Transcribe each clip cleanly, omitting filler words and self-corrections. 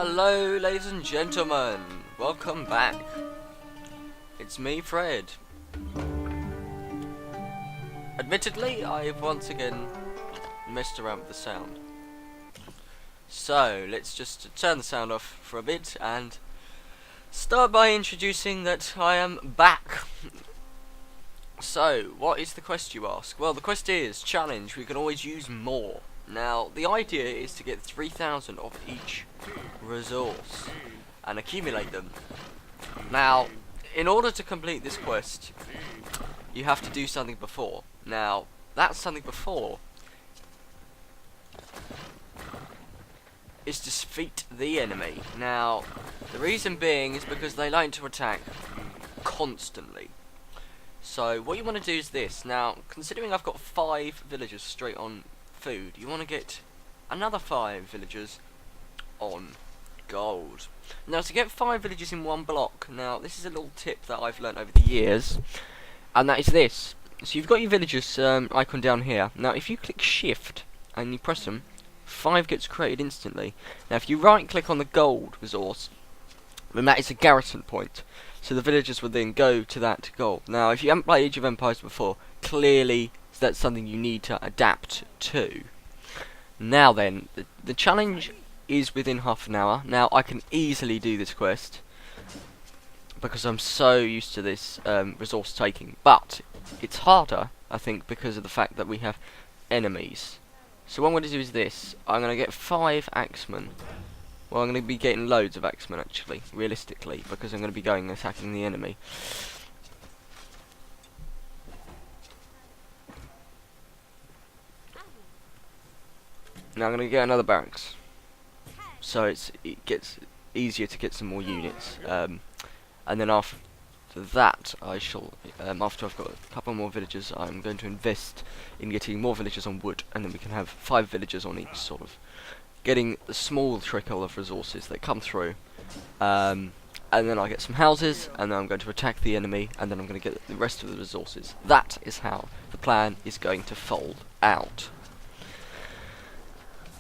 Hello, ladies and gentlemen. Welcome back. It's me, Fred. Admittedly, I've once again messed around with the sound. So, let's just turn the sound off for a bit and start by introducing that I am back. So, what is the quest, you ask? Well, the quest is challenge. We can always use more. Now, the idea is to get 3,000 of each resource and accumulate them. Now, in order to complete this quest, you have to do something before. Now, that something before is to defeat the enemy. Now, the reason being is because they like to attack constantly. So, what you want to do is this. Now, considering I've got 5 villagers straight on food, you want to get another 5 villagers on gold. Now, to get 5 villagers in one block, now this is a little tip that I've learnt over the years, and that is this. So you've got your villagers icon down here. Now if you click shift and you press them, 5 gets created instantly. Now if you right click on the gold resource, then that is a garrison point, so the villagers will then go to that gold. Now if you haven't played Age of Empires before, clearly that's something you need to adapt to. Now then, the challenge is within half an hour. Now I can easily do this quest because I'm so used to this resource taking, but it's harder, I think, because of the fact that we have enemies. So what I'm going to do is this. I'm going to get 5 axemen. Well, I'm going to be getting loads of axemen actually, realistically, because I'm going to be going and attacking the enemy. Now I'm going to get another barracks, so it gets easier to get some more units, and then after that I shall, after I've got a couple more villagers, I'm going to invest in getting more villagers on wood, and then we can have 5 villagers on each, sort of getting a small trickle of resources that come through, and then I get some houses, and then I'm going to attack the enemy, and then I'm going to get the rest of the resources. That is how the plan is going to fold out.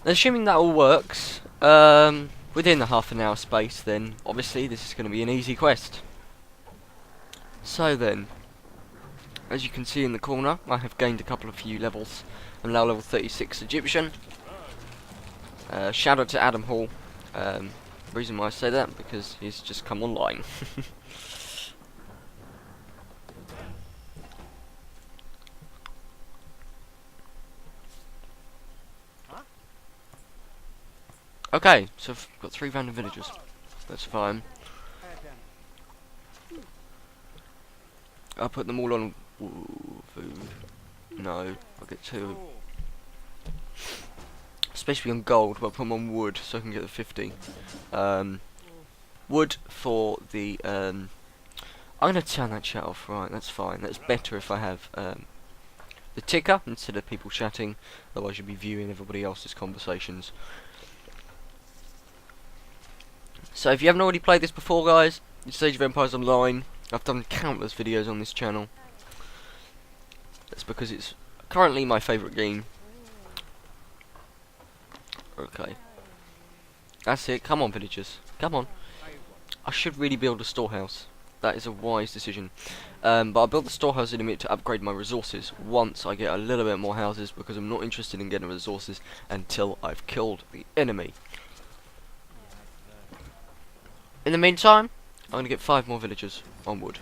Assuming that all works within the half an hour space, then obviously this is going to be an easy quest. So then, as you can see in the corner, I have gained a couple of few levels. I'm now level 36 Egyptian. Shout out to Adam Hall. The reason why I say that, because he's just come online. Okay, so I've got 3 random villagers. That's fine. I'll put them all on food. No, I'll get 2. Especially on gold, but I'll put them on wood so I can get the 50. Wood for the... I'm going to turn that chat off, right, that's fine. That's better if I have the ticker instead of people chatting. Otherwise you'll be viewing everybody else's conversations. So if you haven't already played this before, guys, it's Age of Empires Online. I've done countless videos on this channel. That's because it's currently my favourite game. Okay. That's it. Come on, villagers. Come on. I should really build a storehouse. That is a wise decision. But I'll build the storehouse in a minute to upgrade my resources once I get a little bit more houses, because I'm not interested in getting resources until I've killed the enemy. In the meantime, I'm going to get 5 more villagers on wood.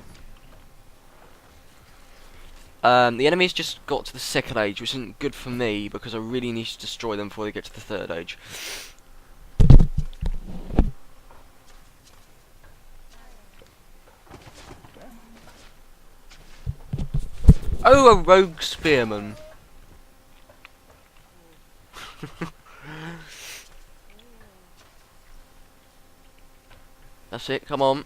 The enemy's just got to the 2nd age, which isn't good for me, because I really need to destroy them before they get to the 3rd age. Oh, a rogue spearman. That's it, come on.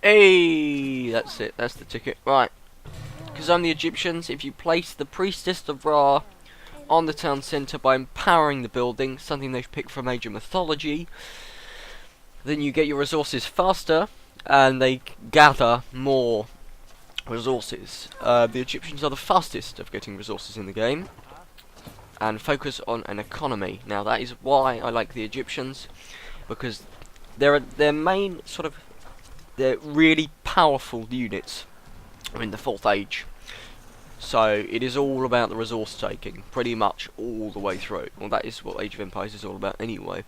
Hey, that's it, that's the ticket. Right. Because I'm the Egyptians, if you place the Priestess of Ra on the town centre by empowering the building, something they've picked from Age of Mythology, then you get your resources faster, and they gather more resources. The Egyptians are the fastest of getting resources in the game. and focus on an economy. Now that is why I like the Egyptians, because their main sort of, they're really powerful units in the 4th age. So it is all about the resource taking, pretty much all the way through. Well, that is what Age of Empires is all about anyway.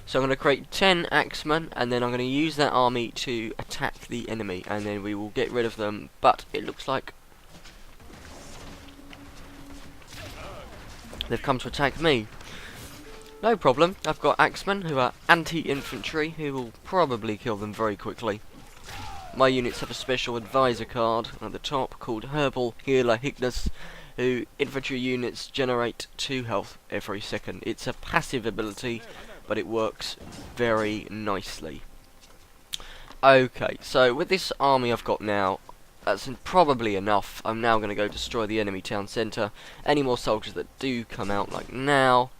So I'm going to create 10 axemen, and then I'm going to use that army to attack the enemy, and then we will get rid of them. But it looks like they've come to attack me. No problem, I've got axemen who are anti-infantry, who will probably kill them very quickly. My units have a special advisor card at the top called Herbal Healer Hignus, who infantry units generate 2 health every second. It's a passive ability, but it works very nicely. Okay, so with this army I've got now, that's probably enough. I'm now going to go destroy the enemy town centre. Any more soldiers that do come out like now,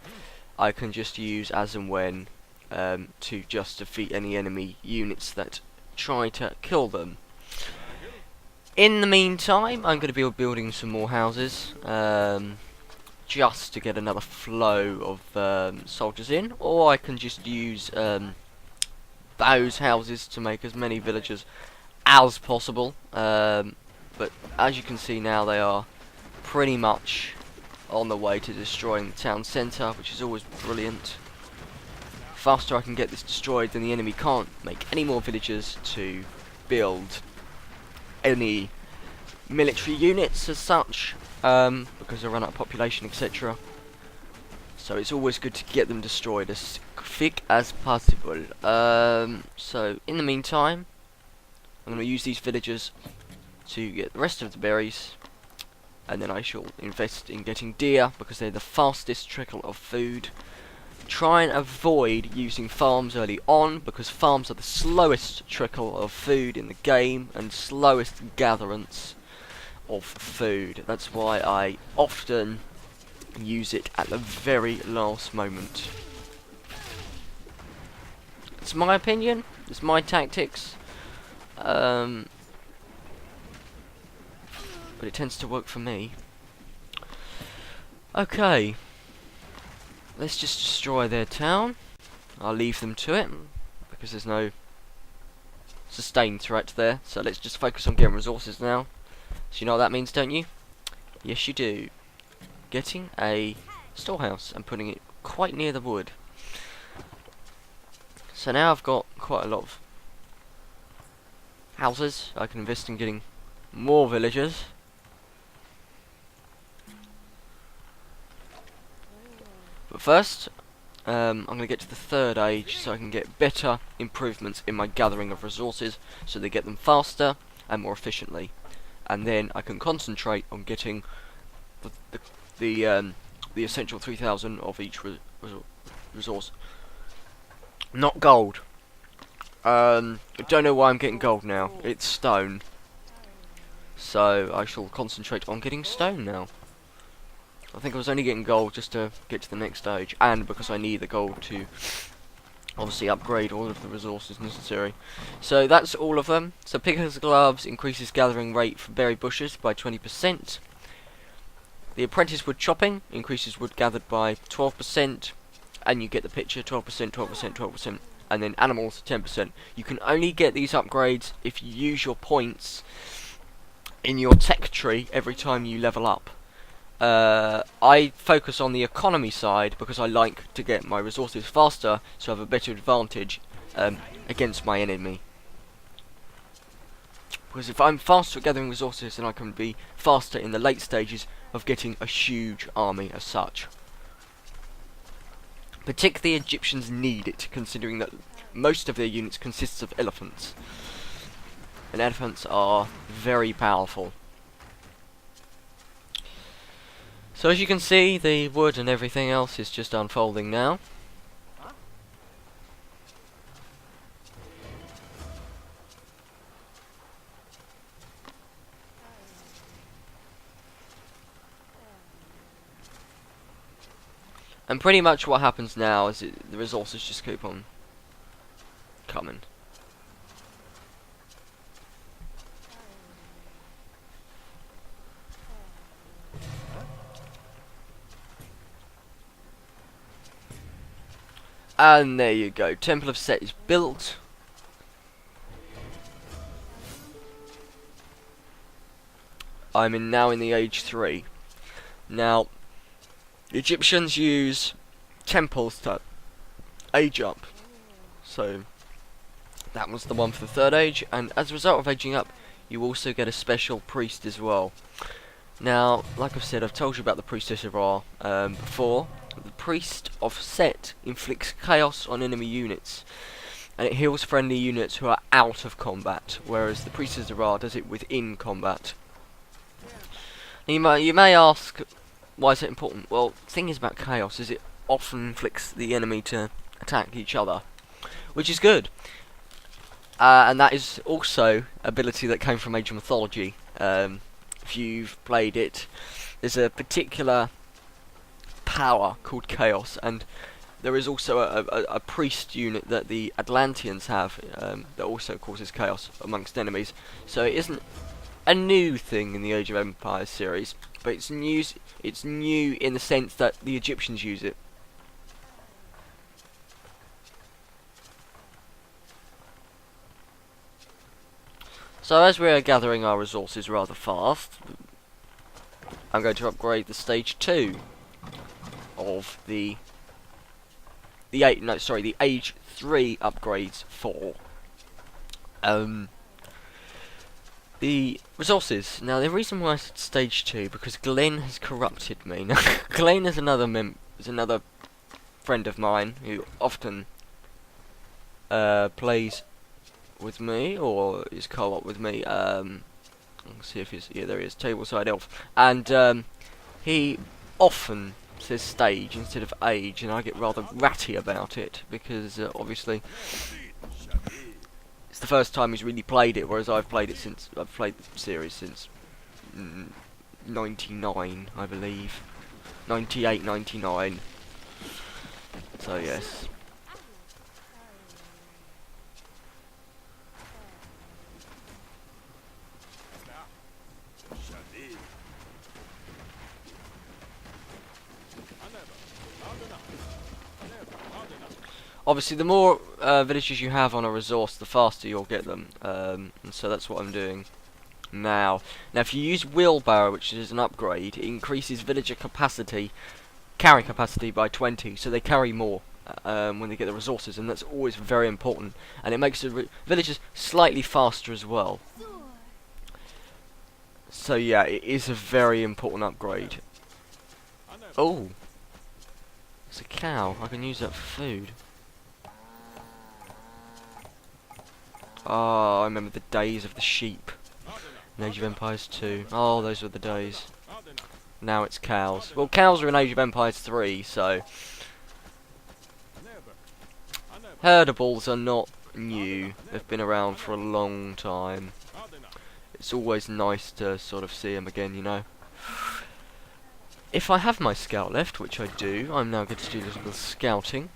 I can just use as and when to just defeat any enemy units that try to kill them. In the meantime, I'm going to be building some more houses, just to get another flow of soldiers in, or I can just use those houses to make as many villagers as possible. But as you can see now, they are pretty much on the way to destroying the town centre, which is always brilliant. Faster I can get this destroyed, then the enemy can't make any more villagers to build any military units as such, because they run out of population, etc. So it's always good to get them destroyed as quick as possible. So in the meantime, I'm going to use these villagers to get the rest of the berries, and then I shall invest in getting deer, because they're the fastest trickle of food. Try and avoid using farms early on, because farms are the slowest trickle of food in the game and slowest gatherance of food. That's why I often use it at the very last moment. It's my opinion, it's my tactics, but it tends to work for me. Okay. Let's just destroy their town. I'll leave them to it, because there's no sustained threat there. So let's just focus on getting resources now. So you know what that means, don't you? Yes, you do. Getting a storehouse and putting it quite near the wood. So now I've got quite a lot of houses. I can invest in getting more villagers. But first, I'm going to get to the 3rd age so I can get better improvements in my gathering of resources, so they get them faster and more efficiently. And then I can concentrate on getting the essential 3,000 of each resource. Not gold. I don't know why I'm getting gold now. It's stone. So I shall concentrate on getting stone now. I think I was only getting gold just to get to the next stage, and because I need the gold to obviously upgrade all of the resources necessary. So that's all of them. So Picker's Gloves increases gathering rate for berry bushes by 20%. The Apprentice Wood Chopping increases wood gathered by 12%, and you get the picture, 12%, 12%, 12%, and then Animals 10%. You can only get these upgrades if you use your points in your tech tree every time you level up. I focus on the economy side because I like to get my resources faster, so I have a better advantage against my enemy. Because if I'm faster at gathering resources, then I can be faster in the late stages of getting a huge army as such. Particularly Egyptians need it, considering that most of their units consists of elephants. And elephants are very powerful. So as you can see, the wood and everything else is just unfolding now. And pretty much what happens now is the resources just keep on coming. And there you go. Temple of Set is built. I'm now in the age 3. Now, the Egyptians use temples to age up. So, that was the one for the 3rd age. And as a result of aging up, you also get a special priest as well. Now, like I've said, I've told you about the Priestess of Ra before. The Priest of Set inflicts chaos on enemy units, and it heals friendly units who are out of combat, whereas the Priestess of Ra does it within combat. You may ask, why is it important? Well, the thing is about chaos is it often inflicts the enemy to attack each other, which is good. And that is also ability that came from Age of Mythology. If you've played it, there's a particular power called Chaos, and there is also a priest unit that the Atlanteans have that also causes chaos amongst enemies. So it isn't a new thing in the Age of Empires series, but it's new in the sense that the Egyptians use it. So as we are gathering our resources rather fast, I'm going to upgrade the stage 2 of the age 3 upgrades for the resources. Now the reason why I said stage 2 because Glenn has corrupted me. Now Glenn is another friend of mine who often plays with me or is co-op with me. Let's see if he's there he is, Tableside Elf, and he often says stage instead of age, and I get rather ratty about it because obviously it's the first time he's really played it, whereas I've played the series since 99, I believe, 98, 99. So yes. Obviously, the more villages you have on a resource, the faster you'll get them, and so that's what I'm doing now. Now, if you use Wheelbarrow, which is an upgrade, it increases villager carry capacity by 20, so they carry more when they get the resources, and that's always very important. And it makes the villagers slightly faster as well. So yeah, it is a very important upgrade. Oh, it's a cow. I can use that for food. Oh, I remember the days of the sheep in Age of Empires 2. Oh, those were the days. Now it's cows. Well, cows are in Age of Empires 3, so herdables are not new. They've been around for a long time. It's always nice to sort of see them again, you know. If I have my scout left, which I do, I'm now going to do a little scouting.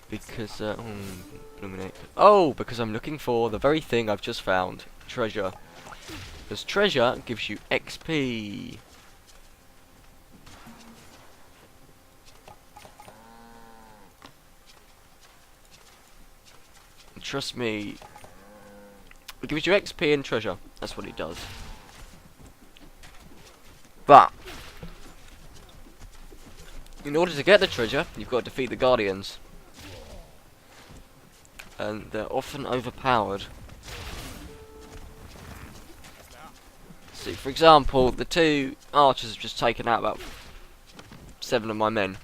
Because, because I'm looking for the very thing I've just found. Treasure. Because treasure gives you XP. And trust me, it gives you XP and treasure. That's what it does. But in order to get the treasure, you've got to defeat the Guardians. And they're often overpowered. See, for example, the 2 archers have just taken out about 7 of my men.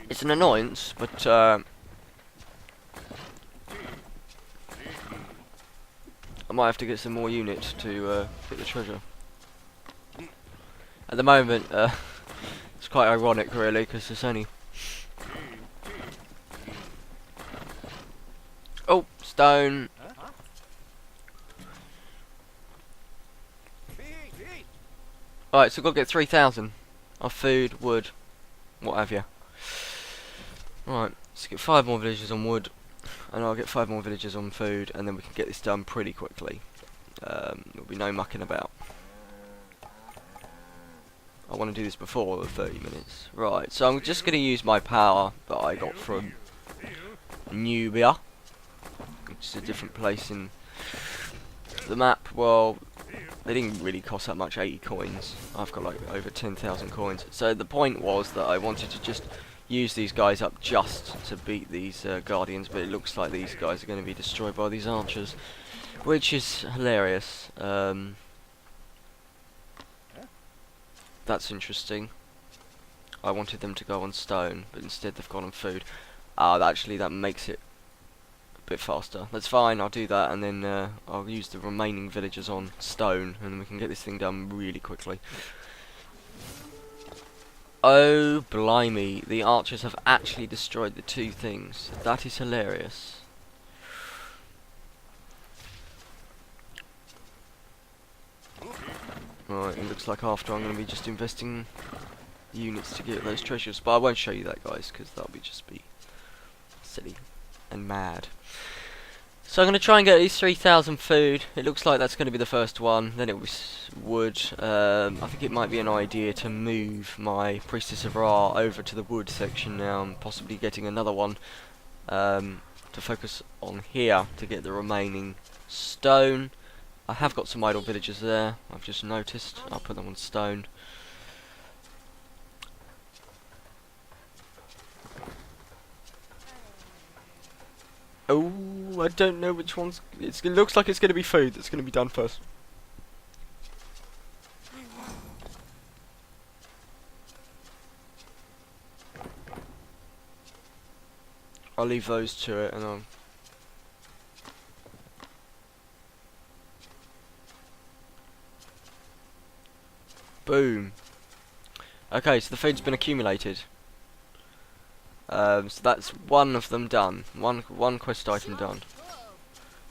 It's an annoyance, but I might have to get some more units to get the treasure. At the moment, it's quite ironic, really, because there's only... Oh, stone. Alright, so I've got to get 3,000 of food, wood, what have you. Right, let's get 5 more villagers on wood, and I'll get 5 more villagers on food, and then we can get this done pretty quickly. There'll be no mucking about. I want to do this before the 30 minutes. Right, so I'm just going to use my power that I got from Nubia, which is a different place in the map. Well, they didn't really cost that much, 80 coins. I've got like over 10,000 coins. So the point was that I wanted to just use these guys up just to beat these guardians, but it looks like these guys are going to be destroyed by these archers, which is hilarious. That's interesting. I wanted them to go on stone, but instead they've gone on food. Actually that makes it a bit faster. That's fine, I'll do that, and then I'll use the remaining villagers on stone, and we can get this thing done really quickly. Oh blimey, the archers have actually destroyed the two things. That is hilarious. Right, it looks like after I'm going to be just investing units to get those treasures, but I won't show you that, guys, because that'll just be silly and mad. So I'm going to try and get these 3,000 food. It looks like that's going to be the first one. Then it was wood. I think it might be an idea to move my Priestess of Ra over to the wood section now, and possibly getting another one to focus on here to get the remaining stone. I have got some idle villagers there, I've just noticed. I'll put them on stone. Oh, I don't know which one's... it looks like it's going to be food that's going to be done first. I'll leave those to it, and I'll... boom. Okay, so the food's been accumulated. So that's one of them done. One quest item done.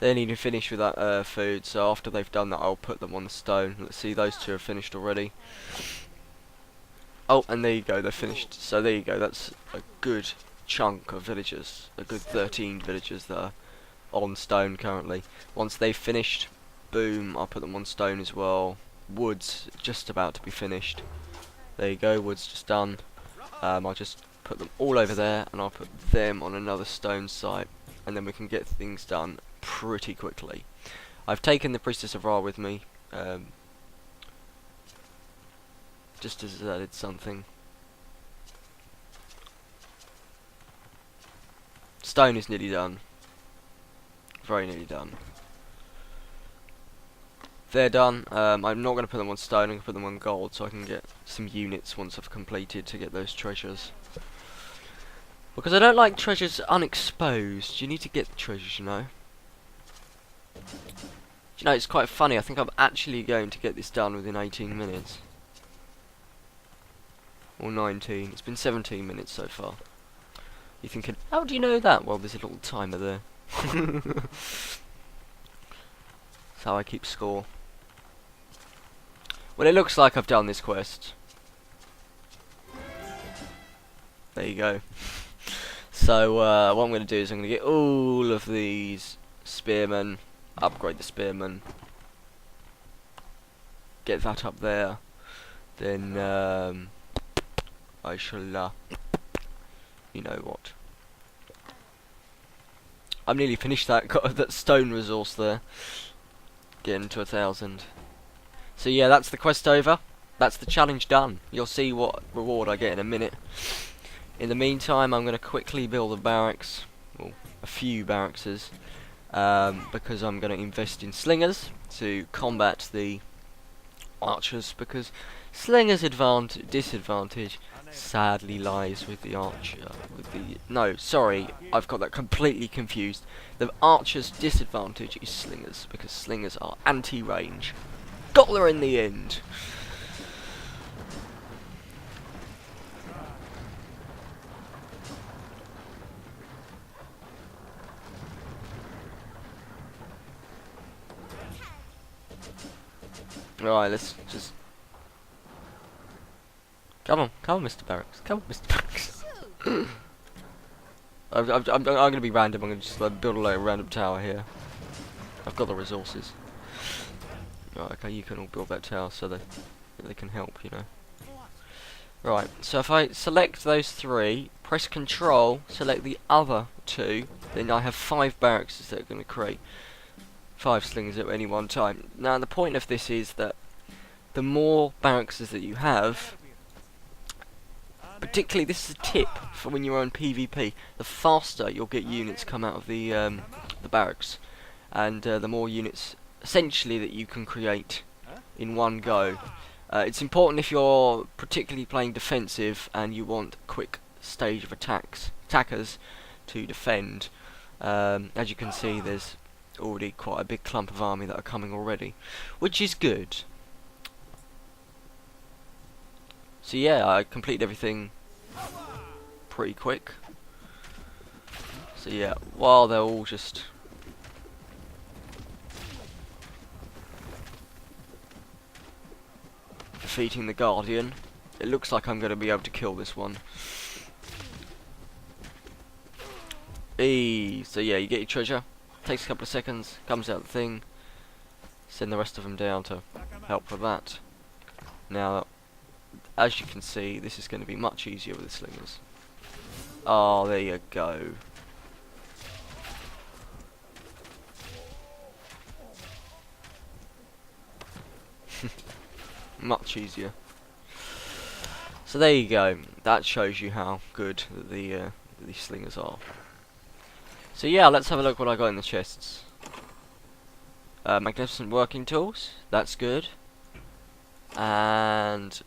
They need to finish with that food, so after they've done that I'll put them on the stone. Let's see, those two are finished already. Oh, and there you go, they're finished. So there you go, that's a good chunk of villagers. A good 13 villagers that are on stone currently. Once they've finished, boom, I'll put them on stone as well. Wood's just about to be finished. There you go, wood's just done. I'll just put them all over there, and I'll put them on another stone site, and then we can get things done pretty quickly. I've taken the Priestess of Ra with me, just as added something. Stone is nearly done. Very nearly done. They're done. I'm not going to put them on stone, I'm going to put them on gold so I can get some units once I've completed to get those treasures. Because I don't like treasures unexposed. You need to get the treasures, you know. You know, it's quite funny. I think I'm actually going to get this done within 18 minutes. Or 19. It's been 17 minutes so far. You're thinking, how do you know that? Well, there's a little timer there. That's how I keep score. Well, it looks like I've done this quest. There you go. So, what I'm going to do is I'm going to get all of these spearmen, upgrade the spearmen, get that up there, then I shall, you know what. I'm nearly finished that, got that stone resource there, getting to 1,000. So yeah, that's the quest over, that's the challenge done. You'll see what reward I get in a minute. In the meantime, I'm going to quickly build a barracks, well, a few barrackses, because I'm going to invest in slingers to combat the archers, because slingers' disadvantage sadly lies with the archer. No, sorry, I've got that completely confused. The archer's disadvantage is slingers, because slingers are anti-range. Got there in the end. Right, let's just... Come on, Mr. Barracks. Come on, Mr. Barracks. I'm going to be random. I'm going to just build a random tower here. I've got the resources. Right, okay, you can all build that tower so they can help, you know. Right, so if I select those 3, press Control, select the other 2, then I have 5 barracks that are going to create 5 slingers at any one time. Now the point of this is that the more barracks that you have, particularly this is a tip for when you're on PvP, the faster you'll get units come out of the barracks, and the more units essentially that you can create in one go. It's important if you're particularly playing defensive and you want a quick stage of attackers to defend. As you can see, there's already quite a big clump of army that are coming already, which is good. So yeah, I completed everything pretty quick. So yeah, while they're all just defeating the Guardian, it looks like I'm going to be able to kill this one. So yeah, you get your treasure, takes a couple of seconds, comes out the thing, send the rest of them down to help with that. Now, as you can see, this is going to be much easier with the slingers. Oh, there you go. Much easier. So there you go. That shows you how good these slingers are. So yeah, let's have a look what I got in the chests. Magnificent working tools. That's good. And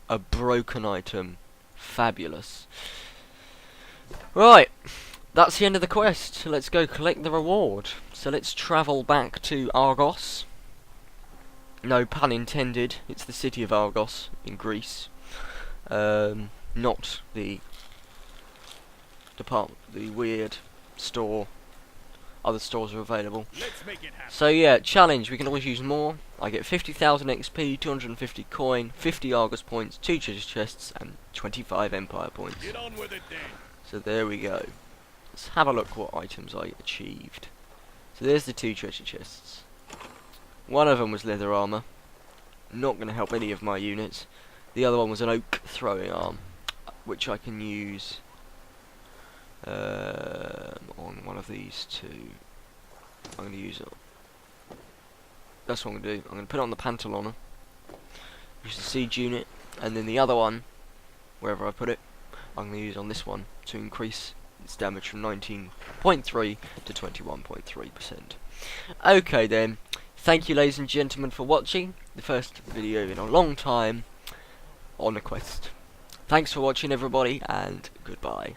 a broken item. Fabulous. Right. That's the end of the quest. Let's go collect the reward. So let's travel back to Argos. No pun intended, it's the city of Argos in Greece. Not the the weird store. Other stores are available. So yeah, challenge, we can always use more. I get 50,000 XP, 250 coin, 50 Argos points, 2 treasure chests, and 25 Empire points. Get on with it, then. So there we go. Let's have a look what items I achieved. So there's the 2 treasure chests. One of them was leather armor, not going to help any of my units. The other one was an oak throwing arm, which I can use on one of these 2. I'm going to use it. That's what I'm going to do. I'm going to put it on the Pantalona, use the siege unit, and then the other one, wherever I put it, I'm going to use on this one to increase its damage from 19.3 to 21.3%. Okay then. Thank you, ladies and gentlemen, for watching the first video in a long time on a quest. Thanks for watching, everybody, and goodbye.